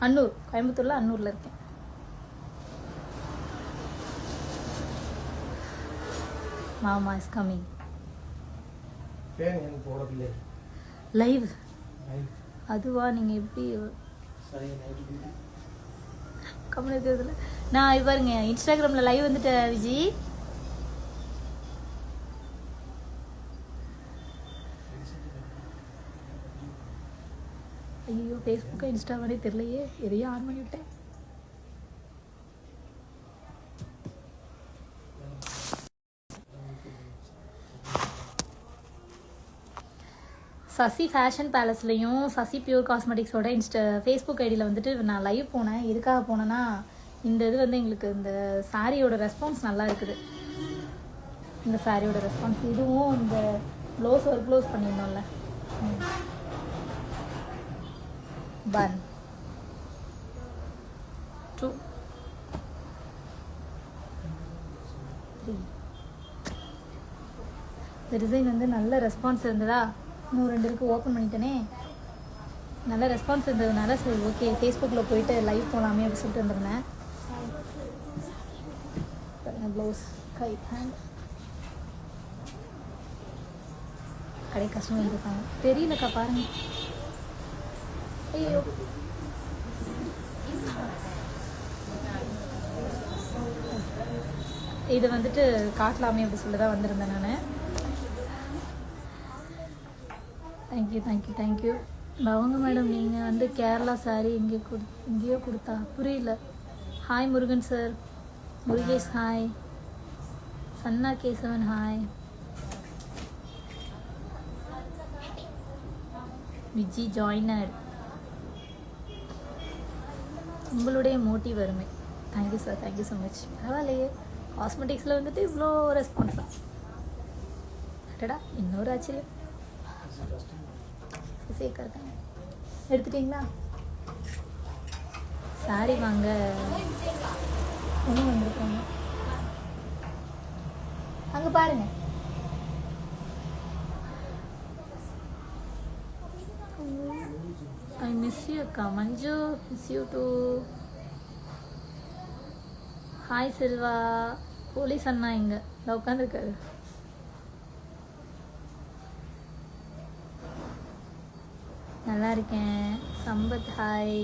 அன்னூர், கோயம்புத்தூரில் அன்னூரில் இருக்கேன். மாமா இஸ் கம்மிங். லைவ் அதுவா? நீங்கள் எப்படி கம்மி இருக்கிறதுல நான் பாருங்க இன்ஸ்டாகிராமில் லைவ் வந்துட்டேன் விஜி. ஐயோ ஃபேஸ்புக்கா இன்ஸ்டாவானே தெரியலையே, எதையும் ஆன் பண்ணி விட்டேன். சசி ஃபேஷன் பேலஸ்லையும் சசி பியூர் காஸ்மெட்டிக்ஸோட ஃபேஸ்புக் ஐடியில் வந்துட்டு நான் லைவ் போனேன். எதுக்காக போனேன்னா, இந்த இது வந்து எங்களுக்கு இந்த சாரியோட ரெஸ்பான்ஸ் நல்லா இருக்குது. இந்த சாரியோட ரெஸ்பான்ஸ் இதுவும் இந்த ப்ளவுஸ் ஒரு ப்ளவுஸ் பண்ணியிருந்தோம்ல பன் 2 3 இந்த டிசைன் வந்து நல்ல ரெஸ்பான்ஸ் இருந்ததா. இன்னும் 2 இருக்குது, ஓப்பன் பண்ணிட்டேனே. நல்ல ரெஸ்பான்ஸ் இருந்ததுனால சரி ஓகே ஃபேஸ்புக்கில் போயிட்டு லைவ் போகலாமே அப்படி சொல்லிட்டு வந்துருந்தேன். ப்ளவுஸ் கை ஹேண்ட் கடை கஷ்டமாக இருக்காங்க தெரியலக்கா பாருங்க. ஐயோ இது வந்துட்டு காட்டலாமே அப்படி சொல்லி தான் வந்திருந்தேன் நான். தேங்க்யூ. பவங்க மேடம், நீங்கள் வந்து கேரளா சாரி எங்கேயோ கொடுத்தா புரியல. Hi Murugan sir, Murugesh hi, chana Kesavan hi, Viji joiner. உங்களுடைய மோட்டிவ் வறுமை. Thank you sir, thank you so much. பரவாயில்லையே காஸ்மெட்டிக்ஸில் வந்துட்டு இவ்வளோ ரெஸ்பான்ஸா அடடா, இன்னொரு ஆச்சரியம். சேர்க்க இருக்காங்க எடுத்துட்டிங்களா? சாரி வாங்க ஒன்றும் வந்திருக்காங்க அங்கே பாருங்க. ஐ மிஸ் யூ அக்கா. Manju miss you too. Hi Selva. Police அண்ணா இங்கே உட்காந்துருக்காரு. நல்லா இருக்கேன். Sampath hi,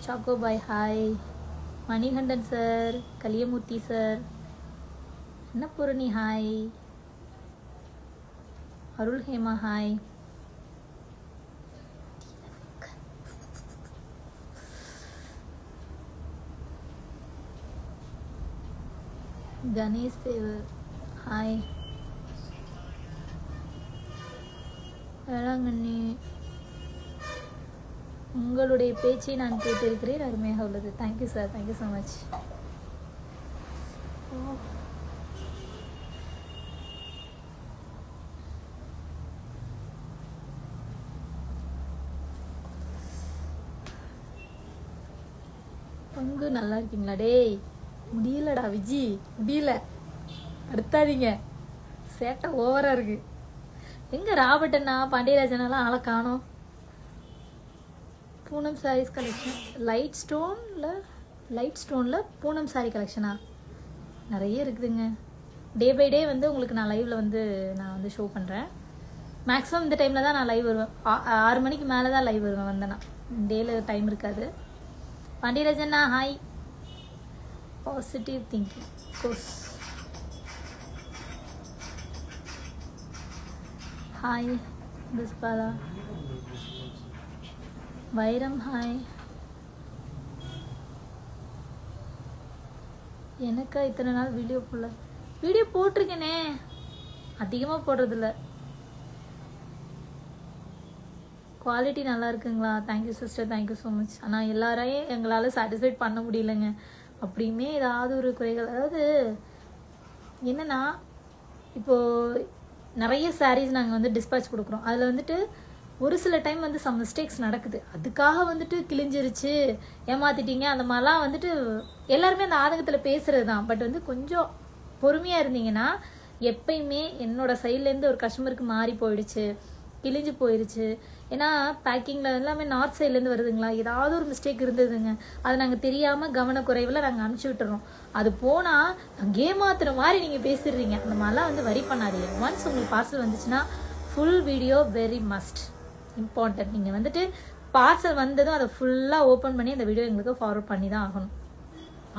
Chackobai hi, Manikandan sir, Kaliyamoorthy sir, Annapoorani hi, Arul Hema hi, Ganesh Thevar hi, Velankanni. உங்களுடைய பேச்சை நான் கேட்டிருக்கிறேன், அருமையாக உள்ளது. Thank you sir, thank you so much. பங்கு நல்லா இருக்கீங்களா? டேய் முடியலடா விஜி, முடியல, அடுத்தாதீங்க, சேட்டை ஓவரா இருக்கு. எங்க ராபர்ட் அண்ணா பாண்டியராஜனெல்லாம் ஆளை காணோம். பூனம் சாரீஸ் கலெக்ஷன் லைட் ஸ்டோனில் பூனம் சாரீ கலெக்ஷனா நிறைய இருக்குதுங்க. டே பை டே வந்து உங்களுக்கு நான் லைவில் வந்து நான் வந்து ஷோ பண்ணுறேன். மேக்ஸிமம் இந்த டைமில் தான் நான் லைவ் வருவேன். 6 மணிக்கு மேலே தான் லைவ் வருவேன். வந்தேன்னா டேயில் டைம் இருக்காது. பாண்டியராஜன்னா hi. Positive thinking course hi. பிஸ்பாலா வைரம் ஹாய். எனக்கா இத்தனை நாள் வீடியோ போட்டிருக்கேனே, அதிகமாக போடுறதில்ல. குவாலிட்டி நல்லா இருக்குங்களா? Thank you sister, thank you so much. ஆனால் எல்லாரையும் எங்களால் சாட்டிஸ்ஃபைட் பண்ண முடியலைங்க. அப்படியுமே ஏதாவது ஒரு குறைகள், அதாவது என்னென்னா இப்போது நிறைய சாரீஸ் நாங்கள் வந்து டிஸ்பேச் கொடுக்குறோம். அதில் வந்துட்டு ஒரு சில டைம் வந்து சம் மிஸ்டேக்ஸ் நடக்குது. அதுக்காக வந்துட்டு கிழிஞ்சிருச்சு, ஏமாத்திட்டீங்க, அந்த மாதிரிலாம் வந்துட்டு எல்லாருமே அந்த ஆதங்கத்தில் பேசுறது தான். பட் வந்து கொஞ்சம் பொறுமையாக இருந்தீங்கன்னா, எப்பயுமே என்னோட சைட்லேருந்து ஒரு கஸ்டமருக்கு மாறி போயிடுச்சு, கிழிஞ்சு போயிருச்சு. ஏன்னா பேக்கிங்கில் எல்லாமே நார்த் சைட்லேருந்து வருதுங்களா, ஏதாவது ஒரு மிஸ்டேக் இருந்ததுங்க. அதை நாங்கள் தெரியாமல் கவனக்குறைவில் நாங்கள் அனுப்பிச்சி விட்டுறோம். அது போனால் ஏமாத்துற மாதிரி நீங்கள் பேசிடுறீங்க. அந்த மாதிரிலாம் வந்து வரி பண்ணாதீங்க. ஒன்ஸ் உங்களுக்கு பார்சல் வந்துச்சுன்னா full video very must important. நீங்கள் வந்துட்டு பார்சல் வந்ததும் அதை ஃபுல்லாக ஓப்பன் பண்ணி அந்த வீடியோ எங்களுக்கு ஃபார்வர்ட் பண்ணி தான் ஆகணும்.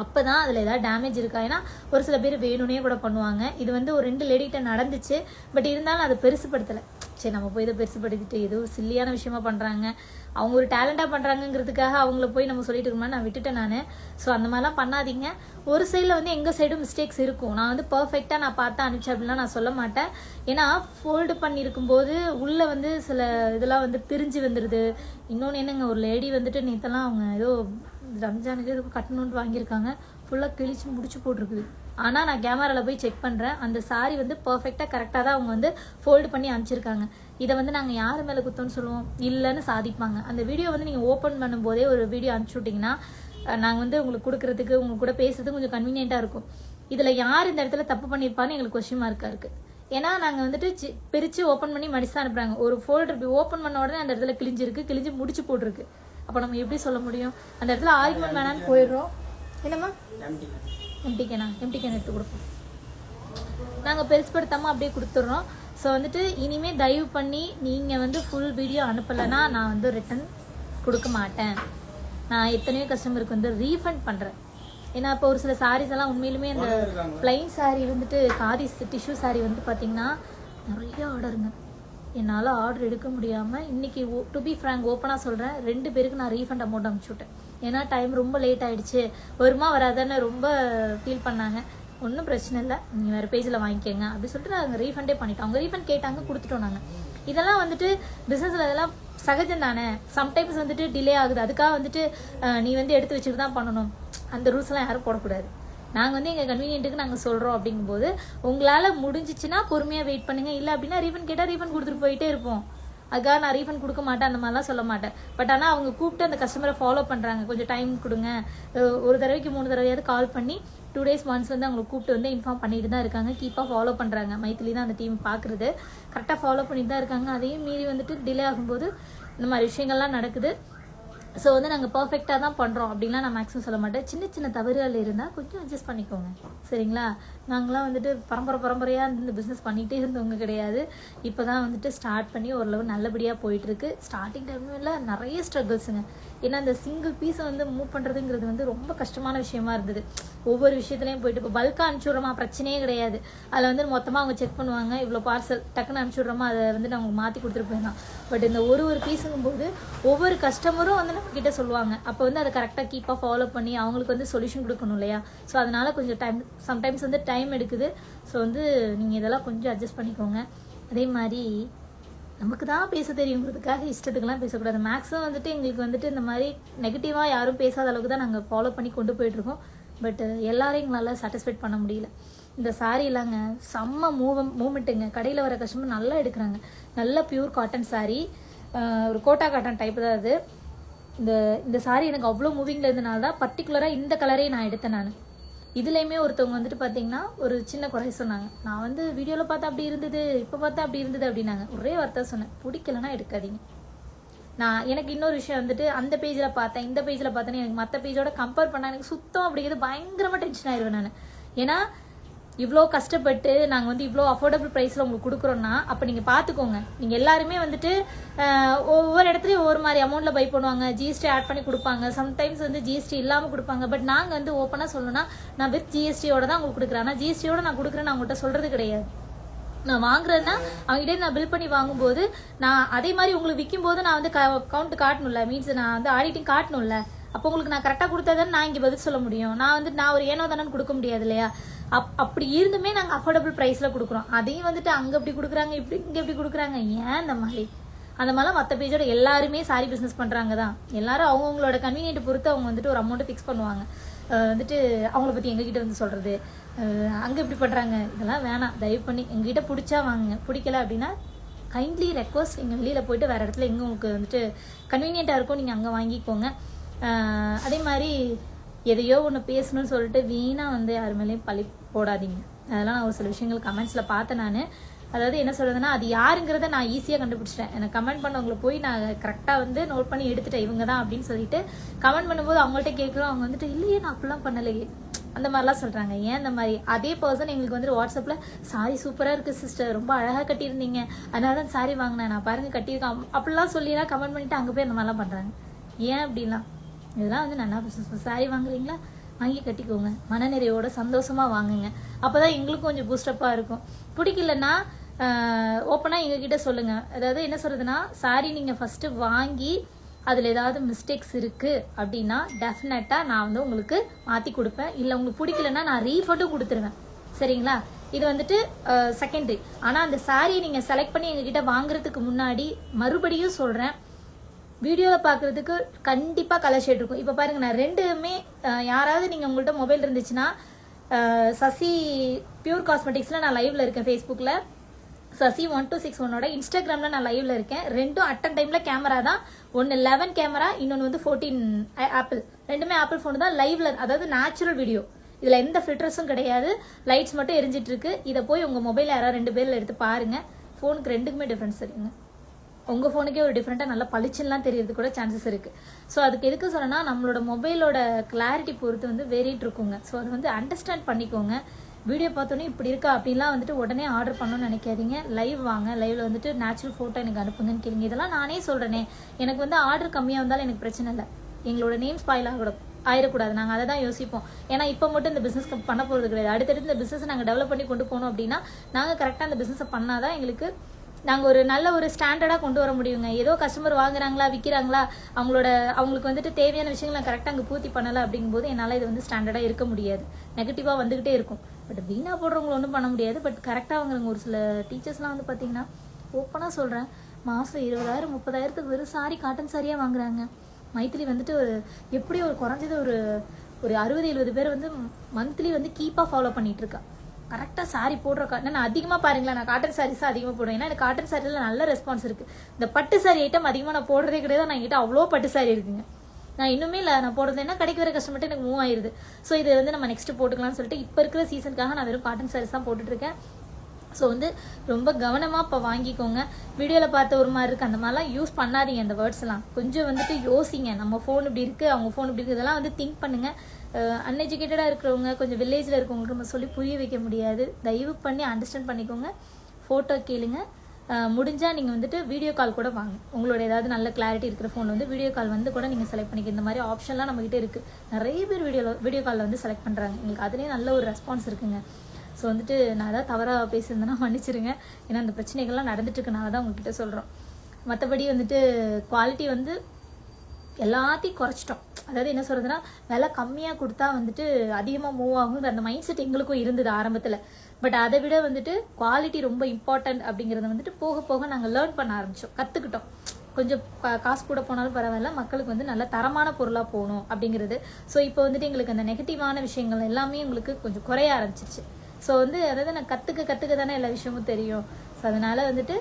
அப்போ தான் அதில் ஏதாவது டேமேஜ் இருக்கா. ஏன்னா ஒரு சில பேர் வேணும்னே கூட பண்ணுவாங்க. இது வந்து ஒரு 2 லேடிகிட்ட நடந்துச்சு. பட் இருந்தாலும் அதை பெருசுப்படுத்தலை. சரி நம்ம போய் இதை பெருசுப்படுத்திட்டு ஏதோ சில்லியான விஷயமா பண்ணுறாங்க, அவங்க ஒரு டேலண்டாக பண்ணுறாங்கங்கிறதுக்காக அவங்கள போய் நம்ம சொல்லிட்டு இருக்கோம்னா நான் விட்டுட்டேன் நான். ஸோ அந்த மாதிரிலாம் பண்ணாதீங்க. ஒரு சைடில் வந்து எங்கள் சைடும் மிஸ்டேக்ஸ் இருக்கும். நான் வந்து பர்ஃபெக்டாக நான் பார்த்து அனுப்பிச்சேன் அப்படின்லாம் நான் சொல்ல மாட்டேன். ஏன்னா ஃபோல்டு பண்ணியிருக்கும் போது உள்ளே வந்து சில இதெல்லாம் வந்து பிரிஞ்சு வந்துடுது. இன்னொன்று என்னங்க, ஒரு லேடி வந்துட்டு நேற்றெல்லாம் அவங்க ஏதோ ரம்ஜானுக்கு எதுவும் கட்டணுன்ட்டு வாங்கியிருக்காங்க, ஃபுல்லாக கிழிச்சு முடிச்சு போட்டிருக்குது. ஆனால் நான் கேமராவில் போய் செக் பண்ணுறேன், அந்த சாரி வந்து பர்ஃபெக்டாக கரெக்டாக தான் அவங்க வந்து ஃபோல்டு பண்ணி அனுப்பிச்சிருக்காங்க. இதை வந்து நாங்கள் யார் மேலே குத்தோன்னு சொல்லுவோம், இல்லைன்னு சாதிப்பாங்க. அந்த வீடியோ வந்து நீங்கள் ஓப்பன் பண்ணும்போதே ஒரு வீடியோ அனுப்பிச்சி விட்டிங்கன்னா நாங்கள் வந்து உங்களுக்கு கொடுக்குறதுக்கு உங்க கூட பேசுறதுக்கு கொஞ்சம் கன்வீனியண்ட்டாக இருக்கும். இதில் யார் இந்த இடத்துல தப்பு பண்ணியிருப்பான்னு எங்களுக்கு கொஸ்டின் மார்க்காக இருக்குது. ஏன்னா நாங்கள் வந்துட்டு பிரித்து ஓப்பன் பண்ணி மடிச்சு தான் அனுப்புகிறாங்க. ஒரு ஃபோல்டர் ஓப்பன் பண்ண உடனே அந்த இடத்துல கிழிஞ்சு முடிச்சு போட்டிருக்கு. அப்போ நம்ம எப்படி சொல்ல முடியும்? அந்த இடத்துல ஆர்குமெண்ட் வேணான்னு போயிடுறோம். என்னம்மா எம்டி கேன் எடுத்து கொடுப்போம். நாங்கள் பெருசுப்படுத்தாமல் அப்படியே கொடுத்துட்றோம். ஸோ வந்துட்டு இனிமேல் தயவு பண்ணி நீங்கள் வந்து ஃபுல் வீடியோ அனுப்பலைன்னா நான் வந்து ரிட்டன் கொடுக்க மாட்டேன். நான் எத்தனையோ கஸ்டமருக்கு வந்து ரீஃபண்ட் பண்ணுறேன். ஏன்னா இப்போ ஒரு சில சாரீஸ் எல்லாம் உண்மையிலுமே அந்த பிளைன் சாரீ வந்துட்டு காதி டிஷ்யூ சாரீ வந்து பார்த்தீங்கன்னா நிறைய ஆர்டருங்க. என்னால் ஆர்டர் எடுக்க முடியாமல் இன்றைக்கி டு பி ஃப்ராங்க் ஓப்பனாக சொல்கிறேன், 2 பேருக்கு நான் ரீஃபண்ட் அமௌண்ட் அனுப்பிச்சுட்டேன். ஏன்னா டைம் ரொம்ப லேட் ஆகிடுச்சு, வருமா வராதான்னு ரொம்ப ஃபீல் பண்ணாங்க. ஒன்றும் பிரச்சனை இல்லை, நீங்கள் வேறு பேஜில் வாங்கிக்கோங்க அப்படி சொல்லிட்டு நாங்கள் ரீஃபண்டே பண்ணிட்டோம். அவங்க ரீஃபண்ட் கேட்டாங்க, கொடுத்துட்டோம் நாங்கள். இதெல்லாம் வந்துட்டு பிஸ்னஸில் இதெல்லாம் சகஜம் தானே. சம்டைம்ஸ் வந்துட்டு டிலே ஆகுது, அதுக்காக வந்துட்டு நீ வந்து எடுத்து வச்சுட்டு தான் பண்ணணும், அந்த ரூல்ஸ்லாம் யாரும் போடக்கூடாது. நாங்கள் வந்து எங்கள் கன்வீனியன்ட்டுக்கு நாங்கள் சொல்கிறோம். அப்படிங்கும்போது உங்களால் முடிஞ்சிச்சுன்னா பொறுமையாக வெயிட் பண்ணுங்கள். இல்லை அப்படின்னா ரீஃபண்ட் கேட்டால் ரீஃபண்ட் கொடுத்துட்டு போயிட்டே இருப்போம். அதுக்காக நான் ரீஃபண்ட் கொடுக்க மாட்டேன் அந்த மாதிரிலாம் சொல்ல மாட்டேன். பட் ஆனால் அவங்க கூப்பிட்டு அந்த கஸ்டமரை ஃபாலோ பண்ணுறாங்க, கொஞ்சம் டைம் கொடுங்க, ஒரு தடவைக்கு 3 தடவையாவது கால் பண்ணி 2 days ஒன்ஸ் வந்து அவங்களை கூப்பிட்டு வந்து இன்ஃபார்ம் பண்ணிட்டு தான் இருக்காங்க. கீப்பாக ஃபாலோ பண்ணுறாங்க. மைத்திலி தான் அந்த டீம் பார்க்குறது, கரெக்டாக ஃபாலோ பண்ணிட்டு தான் இருக்காங்க. அதையும் மீறி வந்துட்டு டிலே ஆகும்போது இந்த மாதிரி விஷயங்கள்லாம் நடக்குது. ஸோ வந்து நாங்கள் பர்ஃபெக்டாக தான் பண்ணுறோம் அப்படின்லாம் நான் மேக்ஸிமம் சொல்ல மாட்டேன். சின்ன சின்ன தவறுகள் இருந்தால் கொஞ்சம் அட்ஜஸ்ட் பண்ணிக்கோங்க, சரிங்களா? நாங்களாம் வந்துட்டு பரம்பரையாக இந்த பிஸ்னஸ் பண்ணிகிட்டே இருந்தவங்க கிடையாது. இப்போ தான் வந்துட்டு ஸ்டார்ட் பண்ணி ஓரளவு நல்லபடியாக போயிட்டுருக்கு. ஸ்டார்டிங் டைமில் நிறைய ஸ்ட்ரகிள்ஸுங்க. ஏன்னா அந்த சிங்கிள் பீஸை வந்து மூவ் பண்ணுறதுங்கிறது வந்து ரொம்ப கஷ்டமான விஷயமா இருந்தது. ஒவ்வொரு விஷயத்துலையும் போயிட்டு இப்போ பல்காக அனுப்பிச்சுட்றோமா பிரச்சனையே கிடையாது. அதில் வந்து மொத்தமாக அவங்க செக் பண்ணுவாங்க, இவ்வளோ பார்சல் டக்குன்னு அனுப்பிச்சுட்றோமா, அதை வந்து அவங்க மாற்றி கொடுத்துட்டு போயிடலாம். பட் இந்த ஒரு பீஸுங்கும் போது ஒவ்வொரு கஸ்டமரும் வந்து நம்ம கிட்ட சொல்லுவாங்க. அப்போ வந்து அதை கரெக்டாக கீப்பாக ஃபாலோ பண்ணி அவங்களுக்கு வந்து சொல்யூஷன் கொடுக்கணும் இல்லையா? ஸோ அதனால கொஞ்சம் டைம் சம்டைம்ஸ் வந்து டைம் எடுக்குது. ஸோ வந்து நீங்கள் இதெல்லாம் கொஞ்சம் அட்ஜஸ்ட் பண்ணிக்கோங்க. அதே மாதிரி நமக்கு தான் பேச தெரியுங்கிறதுக்காக இஷ்டத்துக்கெல்லாம் பேசக்கூடாது. மேக்ஸிமம் வந்துட்டு எங்களுக்கு வந்துட்டு இந்த மாதிரி நெகட்டிவாக யாரும் பேசாத அளவுக்கு தான் நாங்கள் ஃபாலோ பண்ணி கொண்டு போயிட்டுருக்கோம். பட் எல்லாரையும் எங்களால் சாட்டிஸ்ஃபைட் பண்ண முடியல. இந்த சாரீ இல்லைங்க செம்ம மூமெண்ட்டுங்க. கடையில் வர கஸ்டமர் நல்லா எடுக்கிறாங்க. நல்ல பியூர் காட்டன் சாரீ, ஒரு கோட்டா காட்டன் டைப் தான் அது. இந்த சாரீ எனக்கு அவ்வளோ மூவிங்கில் இருந்தனால தான் பர்டிகுலராக இந்த கலரையும் நான் எடுத்தேன். நான் இதுலேயுமே ஒருத்தவங்க வந்துட்டு பார்த்தீங்கன்னா ஒரு சின்ன குறை சொன்னாங்க. நான் வந்து வீடியோவில் பார்த்தா அப்படி இருந்தது, இப்போ பார்த்தா அப்படி இருந்தது அப்படின்னாங்க. ஒரே வார்த்தை சொன்னேன், பிடிக்கலன்னா எடுக்காதீங்க. எனக்கு இன்னொரு விஷயம் வந்துட்டு அந்த பேஜில் பார்த்தேன் இந்த பேஜில் பார்த்தேன்னு எனக்கு மற்ற பேஜோட கம்பேர் பண்ணால் எனக்கு சுத்தம் அப்படிங்கிறது பயங்கரமாக டென்ஷன் ஆயிடுவேன் நான். ஏன்னா இவ்வளோ கஷ்டப்பட்டு நாங்கள் வந்து இவ்வளோ அஃபோர்டபுள் ப்ரைஸில் உங்களுக்கு கொடுக்குறோன்னா அப்போ நீங்கள் பார்த்துக்கோங்க. நீங்கள் எல்லாருமே வந்துட்டு ஒவ்வொரு இடத்துலையும் ஒவ்வொரு மாதிரி அமௌண்ட்டில் பை பண்ணுவாங்க, ஜிஎஸ்டி ஆட் பண்ணி கொடுப்பாங்க, சம்டைம்ஸ் வந்து ஜிஎஸ்டி இல்லாமல் கொடுப்பாங்க. பட் நாங்கள் வந்து ஓப்பனாக சொல்லணும்னா நான் வித் ஜிஎஸ்டியோட தான் உங்களுக்கு கொடுக்குறேன். ஆனால் ஜிஎஸ்டியோட நான் கொடுக்குறேன்னு அவங்கள்ட்ட சொல்கிறது கிடையாது. நான் வாங்குறதுனா அவங்ககிட்ட நான் பில் பண்ணி வாங்கும்போது நான் அதே மாதிரி உங்களுக்கு விற்கும் போது நான் வந்து கவுண்ட் காட்டணும்ல, மீன்ஸ் நான் வந்து ஆடிட்டிங் காட்டணும்ல. அப்போ உங்களுக்கு நான் கரெக்டாக கொடுத்தாதானே நான் இங்கே பதில் சொல்ல முடியும். நான் ஒரு ஏனோ தானே கொடுக்க முடியாது இல்லையா? அப்படி இருந்துமே நாங்கள் அஃபோர்டபுள் ப்ரைஸில் கொடுக்குறோம். அதையும் வந்துட்டு அங்கே எப்படி கொடுக்குறாங்க, இங்கே எப்படி கொடுக்குறாங்க, ஏன் அந்த மாதிரிலாம் மற்ற பேஜோட எல்லாருமே சாரி பிஸ்னஸ் பண்ணுறாங்க தான். எல்லாரும் அவங்கவுங்களோட கன்வீனியன்ட் பொறுத்து அவங்க வந்துட்டு ஒரு அமௌண்ட்டை ஃபிக்ஸ் பண்ணுவாங்க. வந்துட்டு அவங்கள பற்றி எங்ககிட்ட வந்து சொல்கிறது அங்கே எப்படி பண்ணுறாங்க, இதெல்லாம் வேணாம். தயவு பண்ணி எங்ககிட்ட பிடிச்சா வாங்குங்க, பிடிக்கல அப்படின்னா கைண்ட்லி ரெக்வஸ்ட் நீங்கள் வெளியில் போயிட்டு வேறு இடத்துல எங்கே உங்களுக்கு வந்துட்டு கன்வீனியண்ட்டாக இருக்கும் நீங்கள் அங்கே வாங்கிக்கோங்க. அதே மாதிரி எதையோ ஒன்று பேசணும்னு சொல்லிட்டு வீணாக வந்து யார் மேலேயும் பழி போடாதீங்க. அதெல்லாம் நான் ஒரு சில விஷயங்கள் கமெண்ட்ஸில் பார்த்தேன். நான் அதாவது என்ன சொல்றதுன்னா அது யாருங்கிறத நான் ஈஸியாக கண்டுபிடிச்சிட்டேன். எனக்கு கமெண்ட் பண்ணவங்களை போய் நான் கரெக்டாக வந்து நோட் பண்ணி எடுத்துட்டேன் இவங்க தான் அப்படின்னு சொல்லிட்டு. கமெண்ட் பண்ணும்போது அவங்கள்ட்ட கேட்குறோம், அவங்க வந்துட்டு இல்லையே நான் அப்படிலாம் பண்ணலையே அந்த மாதிரிலாம் சொல்கிறாங்க. ஏன் இந்த மாதிரி அதே பர்சன் எங்களுக்கு வந்துட்டு வாட்ஸ்அப்பில் சாரி சூப்பராக இருக்குது சிஸ்டர், ரொம்ப அழகாக கட்டியிருந்தீங்க, அதனால தான் சாரி வாங்கினேன், நான் பாருங்கள் கட்டியிருக்கேன் அப்படிலாம் சொல்லிலாம் கமெண்ட் பண்ணிவிட்டு அங்கே போய் அந்த மாதிரிலாம் பண்ணுறாங்க. ஏன் அப்படிலாம்? இதெல்லாம் வந்து நல்லா பிஸ்னஸ். சாரி வாங்குறீங்களா, வாங்கி கட்டிக்கோங்க, மனநிறைவோட சந்தோஷமாக வாங்குங்க. அப்போ தான் எங்களுக்கும் கொஞ்சம் பூஸ்டப்பாக இருக்கும். பிடிக்கலன்னா ஓப்பனாக எங்ககிட்ட சொல்லுங்கள். அதாவது என்ன சொல்கிறதுனா, சாரி நீங்கள் ஃபஸ்ட்டு வாங்கி அதில் ஏதாவது மிஸ்டேக்ஸ் இருக்குது அப்படின்னா டெஃபினட்டாக நான் வந்து உங்களுக்கு மாற்றி கொடுப்பேன். இல்லை உங்களுக்கு பிடிக்கலன்னா நான் ரீஃபண்டும் கொடுத்துருவேன். சரிங்களா? இது வந்துட்டு செகண்டரி. ஆனால் அந்த சாரியை நீங்கள் செலக்ட் பண்ணி எங்ககிட்ட வாங்குறதுக்கு முன்னாடி மறுபடியும் சொல்கிறேன், வீடியோவில் பார்க்குறதுக்கு கண்டிப்பாக கலர் ஷேட் இருக்கும். இப்போ பாருங்கள், நான் ரெண்டுமே யாராவது நீங்கள் உங்கள்கிட்ட மொபைல் இருந்துச்சுன்னா, சசி பியூர் காஸ்மெட்டிக்ஸில் நான் லைவில் இருக்கேன், ஃபேஸ்புக்கில் சசி 1261 இன்ஸ்டாகிராமில் நான் லைவில் இருக்கேன். ரெண்டும் அட்டன் டைமில் கேமரா தான். ஒன்று 11 கேமரா, இன்னொன்று வந்து 14 ஆப்பிள். ரெண்டுமே ஆப்பிள் ஃபோனு தான் லைவில், அதாவது நேச்சுரல் வீடியோ. இதில் எந்த ஃபில்டர்ஸும் கிடையாது, லைட்ஸ் மட்டும் எரிஞ்சிட்டு இருக்கு. இதை போய் உங்கள் மொபைல் யாராவது 2 பேரில் எடுத்து பாருங்கள். ஃபோனுக்கு ரெண்டுக்குமே டிஃப்ரென்ஸ் தெரியுங்க. உங்கள் ஃபோனுக்கே ஒரு டிஃப்ரெண்ட்டாக நல்லா பளிச்சுலாம் தெரியறது கூட சான்சஸ் இருக்குது. ஸோ அதுக்கு எதுக்கு சொன்னால், நம்மளோட மொபைலோட கிளாரிட்டி பொறுத்து வந்து வேறிட்டு இருக்குங்க. ஸோ அது வந்து அண்டர்ஸ்டாண்ட் பண்ணிக்கோங்க. வீடியோ பார்த்தோன்னே இப்படி இருக்கா அப்படின்லாம் வந்துட்டு உடனே ஆர்டர் பண்ணணும்னு நினைக்காதீங்க. லைவ் வாங்க, லைவில் வந்துட்டு நேச்சுரல் ஃபோட்டோ எனக்கு அனுப்புங்கன்னு கேளுங்க. இதெல்லாம் நானே சொல்கிறேனே, எனக்கு வந்து ஆர்டர் கம்மியாக வந்தாலும் எனக்கு பிரச்சனை இல்லை. எங்களோட நேம் ஸ்பாயில் ஆயிடக்கூடாது, நாங்கள் அதை தான் யோசிப்போம். ஏன்னா இப்போ மட்டும் இந்த பிஸ்னஸ் பண்ண போகிறது கிடையாது. அடுத்தடுத்து இந்த பிஸ்னஸ் நாங்கள் டெவலப் பண்ணி கொண்டு போனோம் அப்படின்னா நாங்கள் கரெக்டாக அந்த பிஸ்னஸை பண்ணாதான் எங்களுக்கு நாங்கள் ஒரு நல்ல ஒரு ஸ்டாண்டர்டாக கொண்டு வர முடியுங்க. ஏதோ கஸ்டமர் வாங்குறாங்களா விற்கிறாங்களா, அவங்களுக்கு வந்துட்டு தேவையான விஷயங்களை கரெக்டாக அங்கே பூர்த்தி பண்ணலை அப்படிங்கும்போது என்னால் இது வந்து ஸ்டாண்டர்டாக இருக்க முடியாது. நெகட்டிவாக வந்துக்கிட்டே இருக்கும். பட் வீணாக போடுறவங்களை ஒன்றும் பண்ண முடியாது. பட் கரெக்டாக வாங்குறவங்க ஒரு சில டீச்சர்ஸ்லாம் வந்து பார்த்தீங்கன்னா, ஓப்பனாக சொல்கிறேன், மாதம் 20,000 30,000க்கு வெறும் சாரி, காட்டன் சாரியாக வாங்குறாங்க. மைத்திலி வந்துட்டு எப்படி ஒரு குறைஞ்சது ஒரு 60-70 பேர் வந்து மந்த்லி வந்து கீப்பாக ஃபாலோ பண்ணிட்டு இருக்கா. கரெக்டாக சாரி போடுற நான் அதிகமாக பாருங்களேன், நான் காட்டன் சாரீஸ் தான் அதிகமாக போடுவேன். ஏன்னா எனக்கு காட்டன் சாரியில் நல்ல ரெஸ்பான்ஸ் இருக்குது. இந்த பட்டு சாரி ஐட்டம் அதிகமாக நான் போடுறதே கிடையாது. நான் என்கிட்ட அவ்வளோ பட்டு சாரி இருக்குங்க. நான் இன்னுமே இல்லை, நான் போடுறது என்ன கடைக்கு வர கஸ்டமர்ட்டு எனக்கு மூவ் ஆயிருது. ஸோ இது வந்து நம்ம நெக்ஸ்ட் போட்டுக்கலாம்னு சொல்லிட்டு இப்போ இருக்கிற சீசனுக்காக நான் வெறும் காட்டன் சாரீஸ் தான் போட்டுட்ருக்கேன். ஸோ வந்து ரொம்ப கவனமாக இப்போ வாங்கிக்கோங்க. வீடியோவில் பார்த்த ஒரு மாதிரி இருக்குது, அந்த மாதிரிலாம் யூஸ் பண்ணாதீங்க. அந்த வேர்ட்ஸ்லாம் கொஞ்சம் வந்துட்டு யோசிங்க. நம்ம ஃபோன் இப்படி இருக்குது, அவங்க ஃபோன் இப்படி இருக்குது, இதெல்லாம் வந்து திங்க் பண்ணுங்கள். அன்எஜுகேட்டடாக இருக்கிறவங்க, கொஞ்சம் வில்லேஜில் இருக்கிறவங்களுக்கு நம்ம சொல்லி புரிய வைக்க முடியாது. தயவு பண்ணி அண்டர்ஸ்டாண்ட் பண்ணிக்கோங்க. ஃபோட்டோ கேளுங்க. முடிஞ்சால் நீங்கள் வந்துட்டு வீடியோ கால் கூட வாங்க. உங்களோட ஏதாவது நல்ல கிளாரிட்டி இருக்கிற ஃபோன் வந்து வீடியோ கால் வந்து கூட நீங்கள் செலக்ட் பண்ணிக்க. இந்த மாதிரி ஆப்ஷன்லாம் நம்மகிட்ட இருக்குது. நிறைய பேர் வீடியோ காலில் வந்து செலக்ட் பண்ணுறாங்க. எங்களுக்கு அதுலேயே நல்ல ஒரு ரெஸ்பான்ஸ் இருக்குங்க. ஸோ வந்துட்டு நான் ஏதாவது தவறாக பேசியிருந்தேன்னா மன்னிச்சிருங்க. ஏன்னா அந்த பிரச்சனைகள்லாம் நடந்துட்டுருக்கனால தான் உங்ககிட்ட சொல்கிறோம். மற்றபடி வந்துட்டு குவாலிட்டி வந்து எல்லாத்தையும் குறைச்சிட்டோம். அதாவது என்ன சொல்கிறதுனா, விலை கம்மியாக கொடுத்தா வந்துட்டு அதிகமாக மூவ் ஆகுங்கிற அந்த மைண்ட் செட் எங்களுக்கும் இருந்தது ஆரம்பத்தில். பட் அதை விட வந்துட்டு குவாலிட்டி ரொம்ப இம்பார்ட்டன்ட் அப்படிங்கிறத வந்துட்டு போக போக நாங்கள் லேர்ன் பண்ண ஆரம்பித்தோம், கற்றுக்கிட்டோம். கொஞ்சம் காசு கூட போனாலும் பரவாயில்ல, மக்களுக்கு வந்து நல்ல தரமான பொருளாக போகணும் அப்படிங்கிறது. ஸோ இப்போ வந்துட்டு எங்களுக்கு அந்த நெகட்டிவான விஷயங்கள் எல்லாமே உங்களுக்கு கொஞ்சம் குறைய ஆரம்பிச்சிருச்சு. ஸோ வந்து அதாவது நான் கற்றுக்க தானே எல்லா விஷயமும் தெரியும். ஸோ அதனால் வந்துட்டு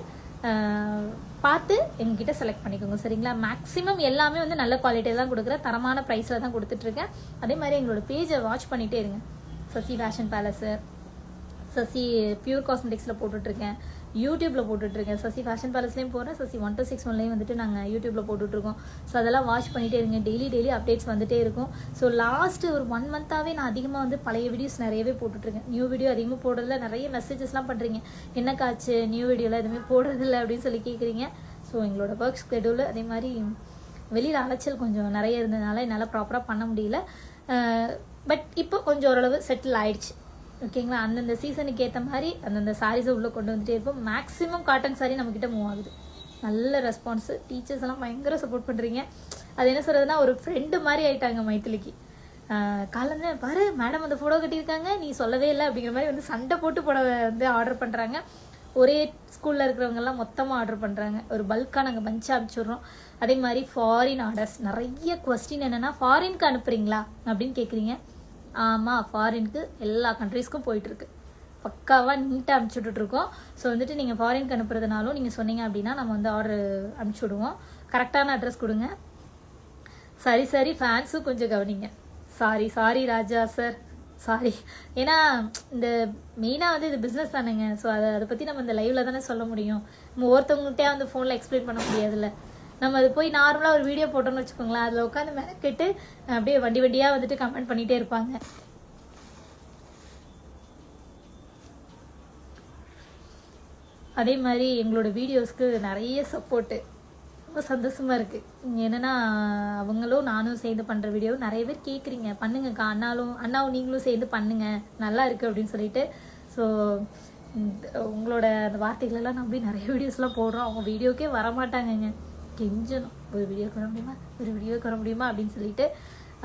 பார்த்து எங்ககிட்ட செலக்ட் பண்ணிக்கோங்க. சரிங்களா? மேக்ஸிமம் எல்லாமே வந்து நல்ல குவாலிட்டியில் தான் கொடுக்குறேன், தரமான ப்ரைஸில் தான் கொடுத்துட்ருக்கேன். அதே மாதிரி எங்களோட பேஜை வாட்ச் பண்ணிகிட்டே இருங்க. Sasi fashion palace, Sasi pure காஸ்மெட்டிக்ஸில் போட்டுட்ருக்கேன், யூடியூப்பில் போட்டுட்ருக்கேன். சசி ஃபேஷன் பேலஸ்லேயும் போகிறேன், சசி 1261லேயும் வந்துட்டு நாங்கள் யூடியூப்பில் போட்டுட்ருக்கோம். ஸோ அதெல்லாம் வாட்ச் பண்ணிகிட்டே இருங்க. டெய்லி அப்டேட்ஸ் வந்துகிட்டே இருக்கும். ஸோ லாஸ்ட்டு ஒரு 1 மந்த்தாகவே நான் அதிகமாக வந்து பழைய வீடியோஸ் நிறையவே போட்டுட்ருக்கேன். நியூ வீடியோ அதிகமாக போடுறதில்ல. நிறைய மெசேஜஸ்லாம் பண்ணுறீங்க, என்ன காச்சு நியூ வீடியோவில் எதுவுமே போடுறதில்ல அப்படின்னு சொல்லி கேட்குறீங்க. ஸோ எங்களோட ஒர்க் ஸ்கெடியூல் அதே மாதிரி வெளியில் அலைச்சல் கொஞ்சம் நிறைய இருந்ததுனால என்னால் ப்ராப்பராக பண்ண முடியல. பட் இப்போ கொஞ்சம் ஓரளவு செட்டில் ஆயிடுச்சு. ஓகேங்களா? அந்தந்த சீசனுக்கு ஏற்ற மாதிரி அந்தந்த சாரீஸை உள்ளே கொண்டு வந்துட்டே இருப்போம். மேக்ஸிமம் காட்டன் சாரீ நம்மக்கிட்ட மூவ் ஆகுது. நல்ல ரெஸ்பான்ஸு. டீச்சர்ஸ் எல்லாம் பயங்கர சப்போர்ட் பண்ணுறீங்க. அது என்ன சொல்கிறதுனா, ஒரு ஃப்ரெண்டு மாதிரி ஆயிட்டாங்க மைத்திலிக்கு. காலந்து பாரு மேடம் அந்த ஃபோட்டோ கட்டியிருக்காங்க, நீ சொல்லவே இல்லை அப்படிங்கிற மாதிரி வந்து சண்டை போட்டு புடவை வந்து ஆர்டர் பண்ணுறாங்க. ஒரே ஸ்கூலில் இருக்கிறவங்கெல்லாம் மொத்தமாக ஆர்டர் பண்ணுறாங்க. ஒரு பல்காக நாங்கள் பஞ்சாக அனுப்பிச்சுட்றோம். அதே மாதிரி ஃபாரின் ஆர்டர்ஸ் நிறைய கொஸ்டின் என்னென்னா, ஃபாரினுக்கு அனுப்புகிறீங்களா அப்படின்னு கேட்குறீங்க. ஆமாம், ஃபாரினுக்கு எல்லா கண்ட்ரீஸ்க்கும் போயிட்டுருக்கு. பக்காவாக நீட்டாக அனுப்பிச்சி விட்டுட்ருக்கோம். ஸோ வந்துட்டு நீங்கள் ஃபாரினுக்கு அனுப்புறதுனாலும் நீங்கள் சொன்னீங்க அப்படின்னா நம்ம வந்து ஆர்டர் அனுப்பிச்சி விடுவோம். கரெக்டான அட்ரஸ் கொடுங்க. சரி ஃபேன்ஸும் கொஞ்சம் கவனிங்க. சாரி ராஜா சார், சாரி. ஏன்னா இந்த மெயினாக வந்து இது பிஸ்னஸ் தானேங்க. ஸோ அதை பற்றி நம்ம இந்த லைவில் தானே சொல்ல முடியும். நம்ம ஒருத்தவங்கள்ட்டே வந்து ஃபோனில் எக்ஸ்பிளைன் பண்ண முடியாதுல்ல. நம்ம அது போய் நார்மலாக ஒரு வீடியோ போட்டோம்னு வச்சுக்கோங்களேன், அதில் உட்காந்து மெனக்கெட்டு அப்படியே வண்டியாக வந்துட்டு கமெண்ட் பண்ணிகிட்டே இருப்பாங்க. அதே மாதிரி எங்களோட வீடியோஸ்க்கு நிறைய சப்போர்ட்டு, ரொம்ப சந்தோஷமாக இருக்குது. என்னென்னா அவங்களும் நானும் சேர்ந்து பண்ணுற வீடியோ நிறைய பேர் கேட்குறீங்க, பண்ணுங்கக்கா, அண்ணாவும் நீங்களும் சேர்ந்து பண்ணுங்கள், நல்லா இருக்குது அப்படின்னு சொல்லிட்டு. ஸோ உங்களோட அந்த வார்த்தைகளெல்லாம் நான் அப்படியே நிறைய வீடியோஸ்லாம் போடுறோம். அவங்க வீடியோக்கே வரமாட்டாங்கங்க, கெஞ்சணும் ஒரு வீடியோக்கு வர முடியுமா அப்படின்னு சொல்லிட்டு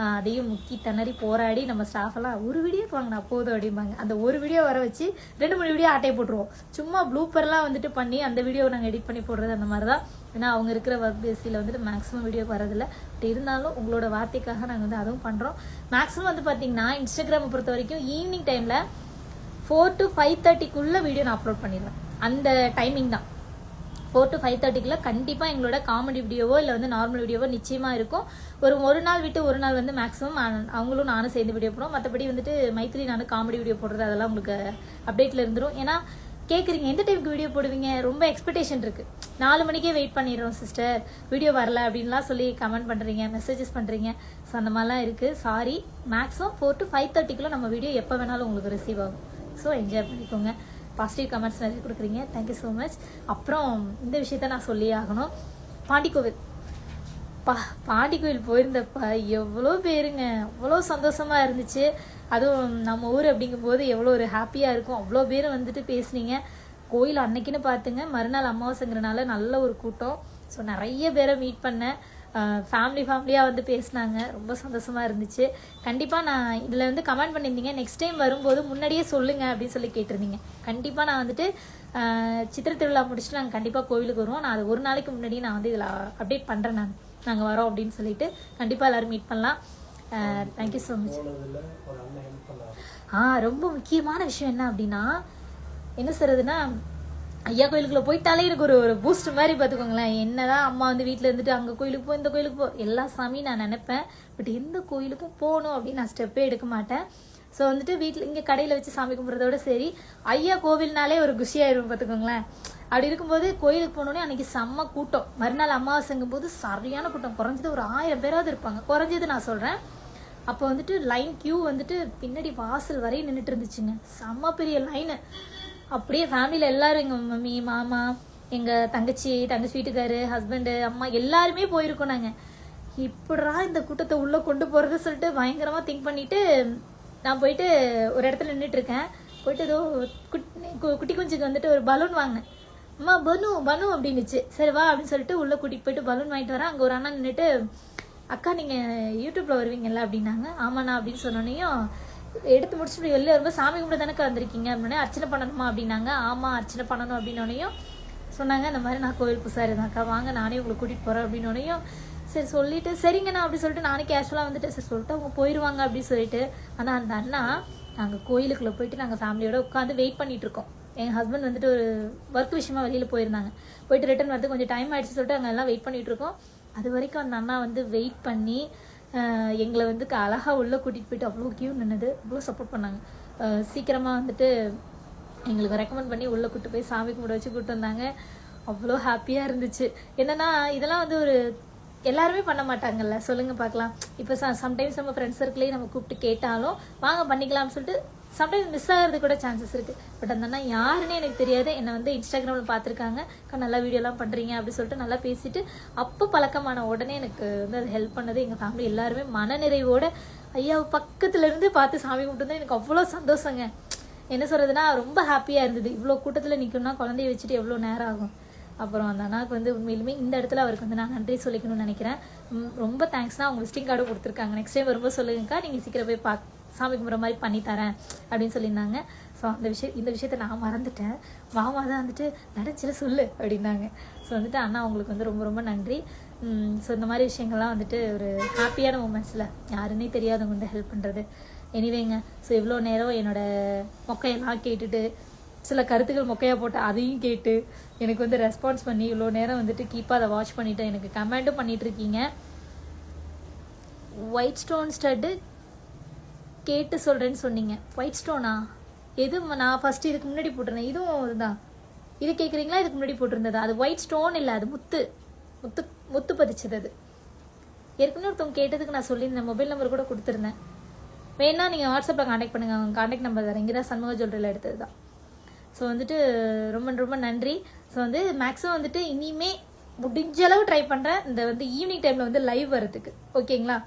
அதையும் முக்கி திணறி போராடி நம்ம ஸ்டாஃபெல்லாம் ஒரு வீடியோக்கு வாங்கினா போதும் அப்படிம்பாங்க. அந்த ஒரு வீடியோ வர வச்சு 2-3 வீடியோ ஆட்டையை போட்டுருவோம். சும்மா ப்ளூப்பர்லாம் வந்துட்டு பண்ணி அந்த வீடியோவை நாங்கள் எடிட் பண்ணி போடுறது அந்த மாதிரி தான். ஏன்னா அவங்க இருக்கிற ஒர்க் பேஸில் வந்துட்டு மேக்ஸிமம் வீடியோக்கு வரதில்லை. பட் இருந்தாலும் உங்களோட வார்த்தைக்காக நாங்கள் வந்து அதுவும் பண்ணுறோம். மேக்ஸிமம் வந்து பார்த்திங்கன்னா இன்ஸ்டாகிராமை பொறுத்த வரைக்கும் ஈவினிங் டைமில் 4 to 5:30க்குள்ளே வீடியோ நான் அப்லோட் பண்ணிடுவேன். அந்த டைமிங் தான் 4 to 5:30க்குள்ள கண்டிப்பாக எங்களோட காமெடி வீடியோவோ இல்லை வந்து நார்மல் வீடியோவோ நிச்சயமாக இருக்கும். ஒரு நாள் விட்டு ஒரு நாள் வந்து மேக்ஸிமம் அவங்களும் நானும் சேர்ந்து வீடியோ போடுவோம். மற்றபடி வந்துட்டு மைத்திரி நானும் காமெடி வீடியோ போடுறது அதெல்லாம் உங்களுக்கு அப்டேட்டில் இருந்துடும். ஏன்னா கேட்குறீங்க எந்த டைமுக்கு வீடியோ போடுவீங்க, ரொம்ப எக்ஸ்பெக்டேஷன் இருக்குது. 4 மணிக்கே வெயிட் பண்ணிடுறோம் சிஸ்டர், வீடியோ வரல அப்படின்லாம் சொல்லி கமெண்ட் பண்ணுறீங்க, மெசேஜஸ் பண்ணுறீங்க. ஸோ அந்த மாதிரிலாம் இருக்குது. சாரி. மேக்ஸிமம் 4 to 5:30க்குள்ள நம்ம வீடியோ எப்போ வேணாலும் உங்களுக்கு ரிசீவ் ஆகும். ஸோ என்ஜாய் பண்ணிக்கோங்க. பாசிட்டிவ் கமெண்ட்ஸ் நிறைய கொடுக்குறீங்க, தேங்க்யூ ஸோ மச். அப்புறம் இந்த விஷயத்த நான் சொல்லி ஆகணும். பாண்டிக்கோவில் போயிருந்தப்ப எவ்வளோ பேருங்க, அவ்வளோ சந்தோஷமாக இருந்துச்சு. அதுவும் நம்ம ஊர் அப்படிங்கும்போது எவ்வளோ ஒரு ஹாப்பியாக இருக்கும். அவ்வளோ பேர் வந்துட்டு பேசுனீங்க. கோயில் அன்னைக்குன்னு பார்த்துங்க, மறுநாள் அமாவாசைங்கிறனால நல்ல ஒரு கூட்டம். ஸோ நிறைய பேரை மீட் பண்ணேன். ஃபேமிலியாக வந்து பேசினாங்க, ரொம்ப சந்தோஷமாக இருந்துச்சு. கண்டிப்பாக நான் இதில் வந்து கமெண்ட் பண்ணியிருந்தீங்க, நெக்ஸ்ட் டைம் வரும்போது முன்னாடியே சொல்லுங்கள் அப்படின்னு சொல்லி கேட்டிருந்தீங்க. கண்டிப்பாக நான் வந்துட்டு சித்திரை திருவிழா முடிச்சுட்டு நாங்கள் கண்டிப்பாக கோவிலுக்கு வருவோம். நான் அது ஒரு நாளைக்கு முன்னாடியே நான் வந்து இதில் அப்டேட் பண்ணுறேன். நாங்கள் வரோம் அப்படின்னு சொல்லிட்டு கண்டிப்பாக எல்லோரும் மீட் பண்ணலாம். Thank you so much. ரொம்ப முக்கியமான விஷயம் என்ன அப்படின்னா, என்ன சொல்கிறதுனா, ஐயா கோயிலுக்குள்ள போயிட்டாலே எனக்கு ஒரு பூஸ்ட் மாதிரி பார்த்துக்கோங்களேன். என்னதான் அம்மா வந்து வீட்டில் இருந்துட்டு அங்கே கோயிலுக்கு போ இந்த கோயிலுக்கு போ எல்லா சாமியும் நான் நினைப்பேன். பட் எந்த கோயிலுக்கும் போகணும் அப்படின்னு நான் ஸ்டெப்பே எடுக்க மாட்டேன். ஸோ வந்துட்டு வீட்டில் இங்கே கடையில் வச்சு சாமி கும்பிட்றதோட சரி, ஐயா கோவில்னாலே ஒரு குஷியாயிரும் பார்த்துக்கோங்களேன். அப்படி இருக்கும்போது கோயிலுக்கு போனோடனே அன்றைக்கி செம்ம கூட்டம். மறுநாள் அமாவாசைங்கும் போது சரியான கூட்டம், குறைஞ்சது ஒரு 1000 பேராவது இருப்பாங்க, குறைஞ்சது நான் சொல்கிறேன். அப்போ வந்துட்டு லைன் கியூ வந்துட்டு பின்னாடி வாசல் வரையும் நின்றுட்டு இருந்துச்சுங்க, செம்ம பெரிய லைனு. அப்படியே ஃபேமிலியில் எல்லோரும், எங்கள் மம்மி, மாமா, எங்கள் தங்கச்சி வீட்டுக்காரு, ஹஸ்பண்டு, அம்மா எல்லாருமே போயிருக்கோம். நாங்கள் இப்படா இந்த கூட்டத்தை உள்ளே கொண்டு போகிறது சொல்லிட்டு பயங்கரமாக திங்க் பண்ணிவிட்டு நான் போயிட்டு ஒரு இடத்துல நின்றுட்டுருக்கேன். போயிட்டு ஏதோ குட்டி குஞ்சுக்கு வந்துட்டு ஒரு பலூன் வாங்கினேன். அம்மா பனு அப்படின்னுச்சு. சரி வா அப்படின்னு சொல்லிட்டு உள்ளே கூட்டிகிட்டு போயிட்டு பலூன் வாங்கிட்டு வரேன். அங்கே ஒரு அண்ணா நின்றுட்டு, அக்கா நீங்கள் யூடியூப்பில் வருவீங்கல்ல அப்படின்னாங்க. ஆமாண்ணா அப்படின்னு சொன்னோன்னையும் எடுத்து முடிச்சுட்டு வெளில வரும்போது சாமி கும்பிட தானே வந்திருக்கீங்க அப்படின்னா, அர்ச்சனை பண்ணணுமா அப்படின்னாங்க. ஆமாம் அர்ச்சனை பண்ணணும் அப்படின்னோனையும் சொன்னாங்க, இந்த மாதிரி நான் கோவில் பூசாரி தான்க்கா, வாங்க நானே உங்களை கூட்டிகிட்டு போகிறேன் அப்படின்னோனையும் சரி சொல்லிட்டு சரிங்கண்ணா அப்படி சொல்லிட்டு நானே கேஷுவலாக வந்துட்டு சரி சொல்லிட்டு அவங்க போயிடுவாங்க அப்படின்னு சொல்லிட்டு. ஆனால் அந்த அண்ணா நாங்கள் கோயிலுக்குள்ளே போயிட்டு நாங்கள் ஃபேமிலியோட உட்காந்து வெயிட் பண்ணிட்டு இருக்கோம். எங்கள் ஹஸ்பண்ட் வந்துட்டு ஒரு ஒர்க் விஷயமா வெளியில் போயிருந்தாங்க, போயிட்டு ரிட்டர்ன் வரது கொஞ்சம் டைம் ஆகிடுச்சு சொல்லிட்டு அங்கே எல்லாம் வெயிட் பண்ணிகிட்டு இருக்கோம். அது வரைக்கும் அந்த அண்ணா வந்து வெயிட் பண்ணி எங்களை வந்து அழகாக உள்ளே கூட்டிகிட்டு போயிட்டு அவ்வளோ கியூ நின்றுது, அவ்வளோ சப்போர்ட் பண்ணாங்க. சீக்கிரமாக வந்துட்டு எங்களுக்கு ரெக்கமெண்ட் பண்ணி உள்ளே கூப்பிட்டு போய் சாமி கும்பிட வச்சு கூப்பிட்டு வந்தாங்க. அவ்வளோ ஹாப்பியாக இருந்துச்சு. என்னென்னா இதெல்லாம் வந்து ஒரு எல்லாருமே பண்ண மாட்டாங்கல்ல, சொல்லுங்கள் பார்க்கலாம். இப்போ சம்டைம்ஸ் நம்ம ஃப்ரெண்ட்ஸ் சர்க்கிளையும் நம்ம கூப்பிட்டு கேட்டாலும் வாங்க பண்ணிக்கலாம்னு சொல்லிட்டு சம்டைம்ஸ் மிஸ் ஆகிறது கூட சான்சஸ் இருக்குது. பட் அந்த அண்ணா யாருன்னே எனக்கு தெரியாது, என்னை வந்து இன்ஸ்டாகிராமில் பார்த்துருக்காங்க, நல்லா வீடியோலாம் பண்ணுறீங்க அப்படின்னு சொல்லிட்டு நல்லா பேசிட்டு அப்போ பழக்கமான உடனே எனக்கு வந்து அது ஹெல்ப் பண்ணது. எங்கள் ஃபேமிலி எல்லாருமே மனநிறைவோட ஐயாவை பக்கத்துலேருந்து பார்த்து சாமி கும்பிட்டு எனக்கு அவ்வளோ சந்தோஷங்க. என்ன சொல்கிறதுனா ரொம்ப ஹாப்பியாக இருந்தது. இவ்வளோ கூட்டத்தில் நிற்கணும்னா குழந்தைய வச்சுட்டு எவ்வளோ நேரம் ஆகும். அப்புறம் அந்த அண்ணாவுக்கு வந்து உண்மையிலுமே இந்த இடத்துல அவருக்கு வந்து நான் நன்றி சொல்லிக்கணும்னு நினைக்கிறேன். ரொம்ப தேங்க்ஸ்னா அவங்க விசிட்டிங் கார்டும் கொடுத்துருக்காங்க. நெக்ஸ்ட் டைம் வரும்போது சொல்லுங்கக்கா, நீங்கள் சீக்கிரம் போய் சாமி கும்பிட்ற மாதிரி பண்ணித்தரேன் அப்படின்னு சொல்லியிருந்தாங்க. ஸோ இந்த விஷயத்தை நான் மறந்துட்டேன். மாமா தான் வந்துட்டு நடச்சில சொல்லு அப்படின்னாங்க. ஸோ வந்துட்டு அண்ணா அவங்களுக்கு வந்து ரொம்ப ரொம்ப நன்றி. ஸோ இந்த மாதிரி விஷயங்கள்லாம் வந்துட்டு ஒரு ஹாப்பியான மூமெண்ட்ஸில் யாருன்னே தெரியாதவங்க வந்து ஹெல்ப் பண்ணுறது. எனிவேங்க, ஸோ இவ்வளோ நேரம் என்னோடய மொக்கையெல்லாம் கேட்டுட்டு சில கருத்துக்கள் மொக்கையாக போட்டு அதையும் கேட்டு எனக்கு வந்து ரெஸ்பான்ஸ் பண்ணி இவ்வளோ நேரம் வந்துட்டு கீப்பாக அதை வாட்ச் பண்ணிவிட்டு எனக்கு கமெண்ட்டும் பண்ணிகிட்ருக்கீங்க. ஒயிட் ஸ்டோன் ஸ்டட்டு கேட்டு சொல்கிறேன்னு சொன்னீங்க. ஒயிட் ஸ்டோனா? எது நான் ஃபஸ்ட்டு இதுக்கு முன்னாடி போட்டிருந்தேன். இதுவும் இதுதான். இது கேட்குறீங்களா? இதுக்கு முன்னாடி போட்டிருந்தது அது ஒயிட் ஸ்டோன் இல்லை, அது முத்து முத்து முத்து பதிச்சது. அது ஏற்கனவே ஒருத்தவங்க கேட்டதுக்கு நான் சொல்லியிருந்தேன், மொபைல் நம்பர் கூட கொடுத்துருந்தேன். வேணா நீங்கள் வாட்ஸ்அப்பில் காண்டாக்ட் பண்ணுங்கள், அவங்க காண்டாக்ட் நம்பர் தரேன். இங்கே தான் சண்முக ஜுவல்லரியில் எடுத்தது தான். ஸோ வந்துட்டு ரொம்ப ரொம்ப நன்றி. ஸோ வந்து மேக்ஸிமம் வந்துட்டு இனிமே முடிஞ்ச அளவு ட்ரை பண்ணுறேன் இந்த வந்து ஈவினிங் டைமில் வந்து லைவ் வரதுக்கு. ஓகேங்களா?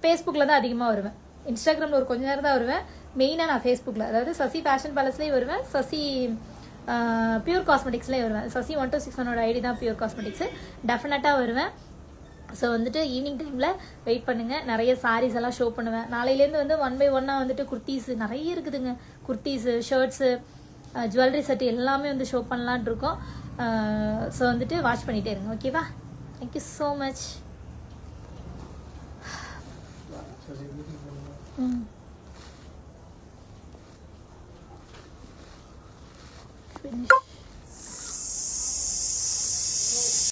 ஃபேஸ்புக்கில் தான் அதிகமாக வருவேன். இன்ஸ்டாகிராமில் ஒரு கொஞ்ச நேரம் தான் வருவேன். மெயினாக நான் ஃபேஸ்புக்கில், அதாவது சசி ஃபேஷன் பேலஸ்லேயும் வருவேன், சசி பியூர் காஸ்மெட்டிக்ஸ்லேயும் வருவேன். சசி 1261 ஐடி தான் பியூர் காஸ்மெட்டிக்ஸு. டெஃபினட்டாக வருவேன். ஸோ வந்துட்டு ஈவினிங் டைமில் வெயிட் பண்ணுங்கள். நிறைய சாரீஸ் எல்லாம் ஷோ பண்ணுவேன். நாளையிலேருந்து வந்து 1 by 1 வந்துட்டு குர்த்தீஸு நிறைய இருக்குதுங்க. குர்த்தீஸு, ஷர்ட்ஸு, ஜுவல்லரி செட்டு எல்லாமே வந்து ஷோ பண்ணலான் இருக்கோம். ஸோ வந்துட்டு வாட்ச் பண்ணிகிட்டே இருங்க. ஓகேவா? Thank you so much. Finish.